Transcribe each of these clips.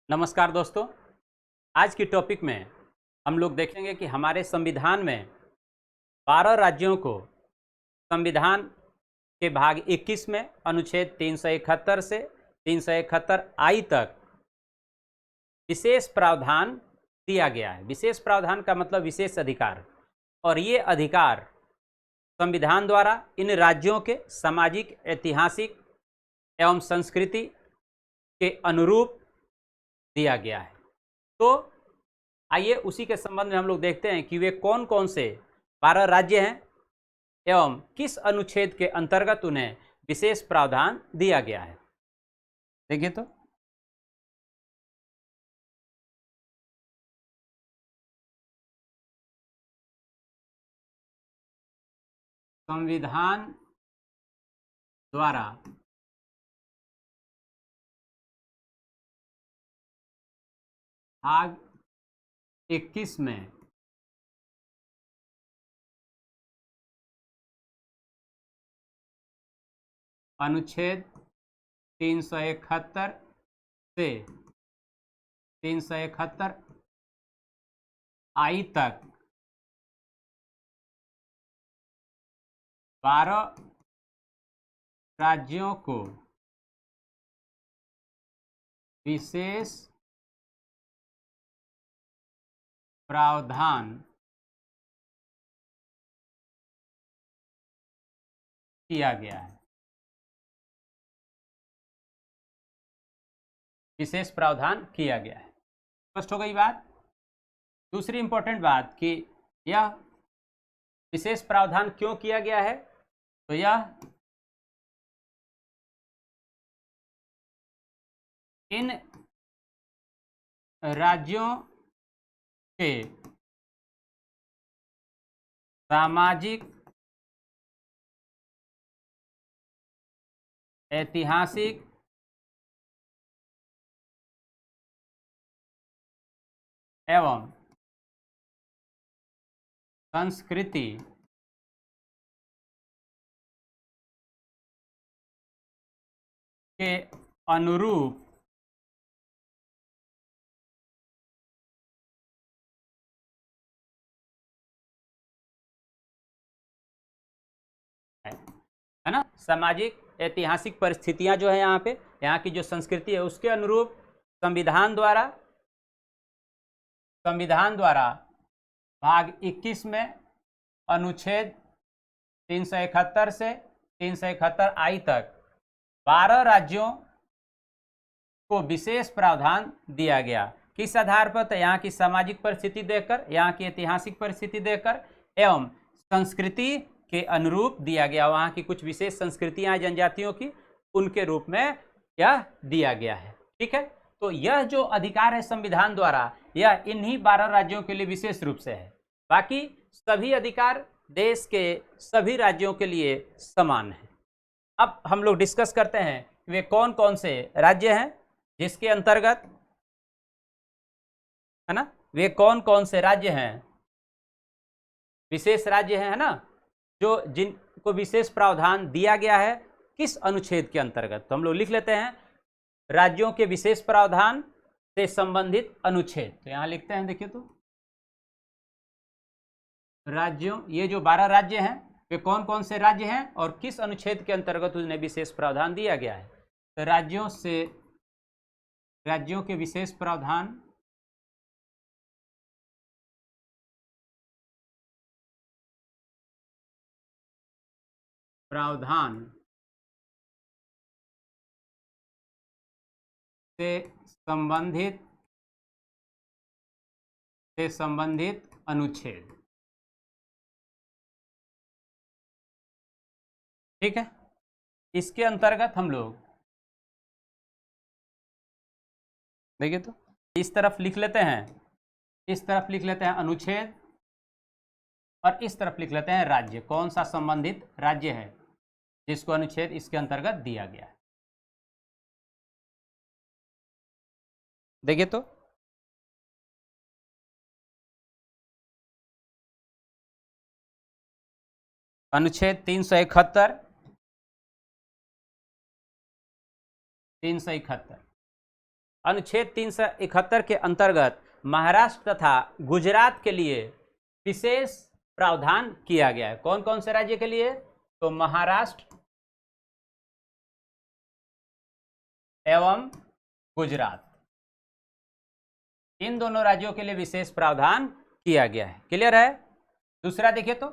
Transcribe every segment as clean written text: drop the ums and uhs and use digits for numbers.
नमस्कार दोस्तों। आज की टॉपिक में हम लोग देखेंगे कि हमारे संविधान में 12 राज्यों को संविधान के भाग 21 में अनुच्छेद 371 से 371 आई तक विशेष प्रावधान दिया गया है। विशेष प्रावधान का मतलब विशेष अधिकार, और ये अधिकार संविधान द्वारा इन राज्यों के सामाजिक, ऐतिहासिक एवं संस्कृति के अनुरूप दिया गया है। तो आइए उसी के संबंध में हम लोग देखते हैं कि वे कौन कौन से 12 राज्य हैं एवं किस अनुच्छेद के अंतर्गत उन्हें विशेष प्रावधान दिया गया है। देखिए तो संविधान द्वारा भाग 21 में अनुच्छेद 371 से 371 आई तक 12 राज्यों को विशेष प्रावधान किया गया है। विशेष प्रावधान किया गया है। स्पष्ट हो गई बात। दूसरी इंपॉर्टेंट बात कि यह विशेष प्रावधान क्यों किया गया है, तो यह इन राज्यों के सामाजिक, ऐतिहासिक एवं संस्कृति के अनुरूप है ना। सामाजिक ऐतिहासिक परिस्थितियां जो है यहाँ की जो संस्कृति है उसके अनुरूप संविधान द्वारा भाग 21 में अनुच्छेद 371 से 371 आई तक 12 राज्यों को विशेष प्रावधान दिया गया। किस आधार पर? तो यहाँ की सामाजिक परिस्थिति देखकर, यहाँ की ऐतिहासिक परिस्थिति देखकर एवं संस्कृति के अनुरूप दिया गया। वहाँ की कुछ विशेष संस्कृतियां जनजातियों की, उनके रूप में यह दिया गया है। ठीक है। तो यह जो अधिकार है संविधान द्वारा, यह इन्हीं 12 राज्यों के लिए विशेष रूप से है। बाकी सभी अधिकार देश के सभी राज्यों के लिए समान है। अब हम लोग डिस्कस करते हैं वे कौन कौन से राज्य हैं जिसके अंतर्गत, है ना, वे कौन कौन से राज्य हैं, विशेष राज्य हैं, है ना, जो जिनको विशेष प्रावधान दिया गया है किस अनुच्छेद के अंतर्गत। तो हम लोग लिख लेते हैं राज्यों के विशेष प्रावधान से संबंधित अनुच्छेद। तो यहां लिखते हैं, देखिए तो राज्यों, ये जो 12 राज्य हैं वे कौन कौन से राज्य हैं और किस अनुच्छेद के अंतर्गत उन्हें विशेष प्रावधान दिया गया है। तो राज्यों के विशेष प्रावधान से संबंधित अनुच्छेद। ठीक है। इसके अंतर्गत हम लोग देखिए तो इस तरफ लिख लेते हैं, इस तरफ लिख लेते हैं अनुच्छेद और इस तरफ लिख लेते हैं राज्य। कौन सा संबंधित राज्य है जिसको अनुच्छेद इसके अंतर्गत दिया गया है। देखिए तो अनुच्छेद 371, 371 अनुच्छेद 371 के अंतर्गत महाराष्ट्र तथा गुजरात के लिए विशेष प्रावधान किया गया है। कौन कौन से राज्य के लिए? तो महाराष्ट्र एवं गुजरात, इन दोनों राज्यों के लिए विशेष प्रावधान किया गया है। क्लियर है? दूसरा देखिए तो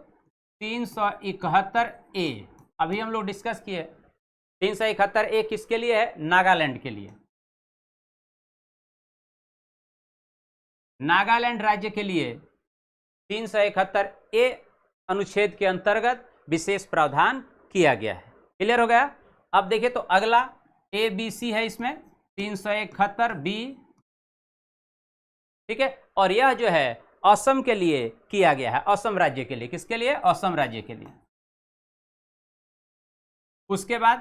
371 ए, अभी हम लोग डिस्कस किए। 371 ए किसके लिए है? नागालैंड के लिए। नागालैंड राज्य के लिए 371 ए अनुच्छेद के अंतर्गत विशेष प्रावधान किया गया है। क्लियर हो गया? अब देखिए तो अगला ए बी सी है इसमें 371 बी, ठीक है। और यह जो है असम के लिए किया गया है, असम राज्य के लिए। किसके लिए? असम राज्य के लिए। उसके बाद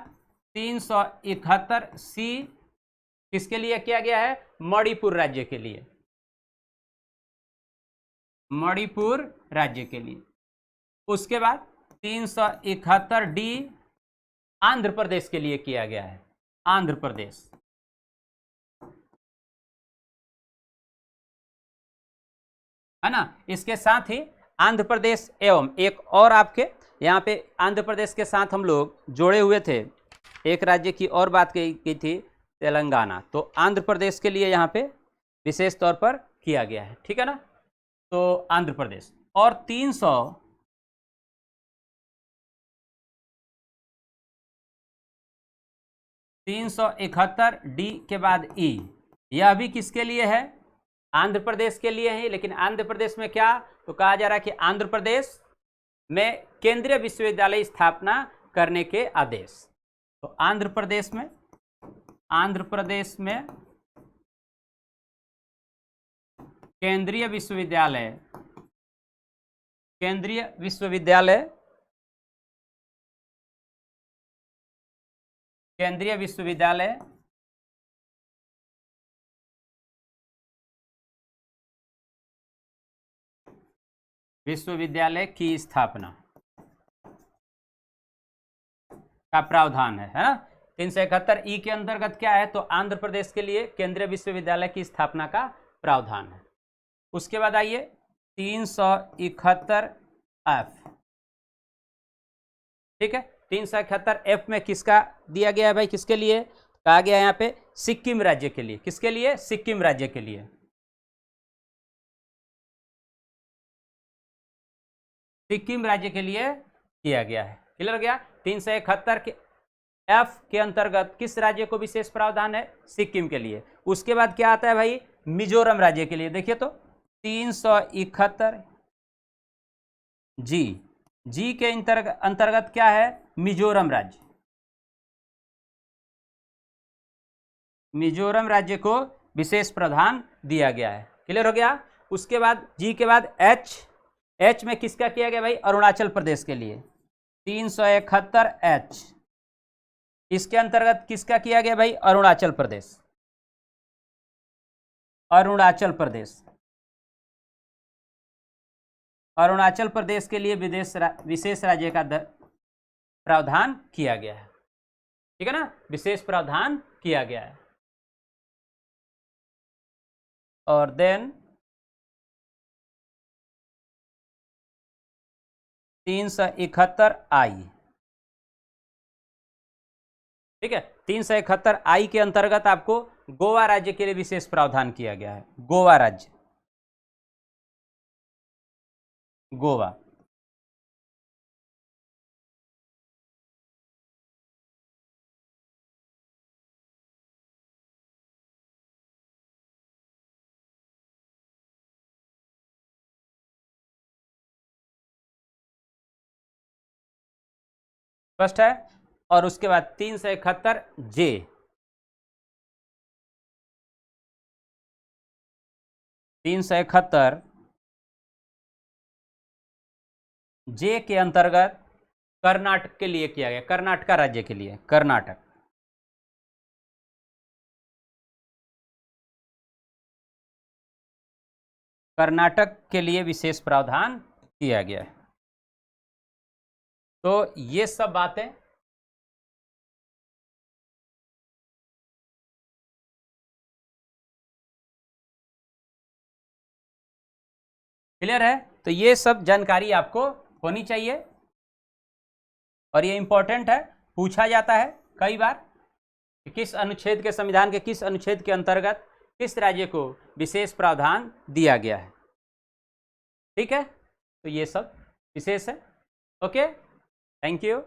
371 सी किसके लिए किया गया है? मणिपुर राज्य के लिए, मणिपुर राज्य के लिए। उसके बाद 371 डी आंध्र प्रदेश के लिए किया गया है, आंध्र प्रदेश। है ना? इसके साथ ही आंध्र प्रदेश एवं एक और आपके यहाँ पे आंध्र प्रदेश के साथ हम लोग जोड़े हुए थे, एक राज्य की और बात की थी, तेलंगाना। तो आंध्र प्रदेश के लिए यहाँ पे विशेष तौर पर किया गया है, ठीक है ना। तो आंध्र प्रदेश और 371 डी के बाद ई, यह भी किसके लिए है? आंध्र प्रदेश के लिए है। लेकिन आंध्र प्रदेश में क्या तो कहा जा रहा है कि आंध्र प्रदेश में केंद्रीय विश्वविद्यालय स्थापना करने के आदेश। तो आंध्र प्रदेश में केंद्रीय विश्वविद्यालय की स्थापना का प्रावधान है ना। 371 ई के अंतर्गत क्या है तो आंध्र प्रदेश के लिए केंद्रीय विश्वविद्यालय की स्थापना का प्रावधान है। उसके बाद आइए 371 एफ, ठीक है। 371 एफ में किसका दिया गया है भाई? किसके लिए कहा गया है यहाँ पे? सिक्किम राज्य के लिए। किसके लिए? सिक्किम राज्य के लिए। सिक्किम राज्य के लिए किया गया है। क्लियर हो गया? 371 के एफ के अंतर्गत किस राज्य को विशेष प्रावधान है? सिक्किम के लिए। उसके बाद क्या आता है भाई? मिजोरम राज्य के लिए। देखिए तो 371 जी के अंतर्गत क्या है? मिजोरम राज्य। मिजोरम राज्य को विशेष प्रावधान दिया गया है। क्लियर हो गया? उसके बाद जी के बाद एच में किसका किया गया भाई? अरुणाचल प्रदेश के लिए 371 एच। इसके अंतर्गत किसका किया गया भाई? अरुणाचल प्रदेश। अरुणाचल प्रदेश के लिए विशेष राज्य का प्रावधान किया गया है, ठीक है ना। विशेष प्रावधान किया गया है। और देन 371 आई, ठीक है। 371 आई के अंतर्गत आपको गोवा राज्य के लिए विशेष प्रावधान किया गया है। गोवा राज्य, गोवा। स्पष्ट है? और उसके बाद 371 जे, जे के अंतर्गत कर्नाटक के लिए किया गया, कर्नाटक राज्य के लिए, कर्नाटक के लिए विशेष प्रावधान किया गया है। तो ये सब बातें क्लियर है? तो ये सब जानकारी आपको होनी चाहिए और ये इंपॉर्टेंट है, पूछा जाता है कई बार कि किस अनुच्छेद के, संविधान के किस अनुच्छेद के अंतर्गत किस राज्य को विशेष प्रावधान दिया गया है। ठीक है, तो ये सब विशेष है। Okay, thank you.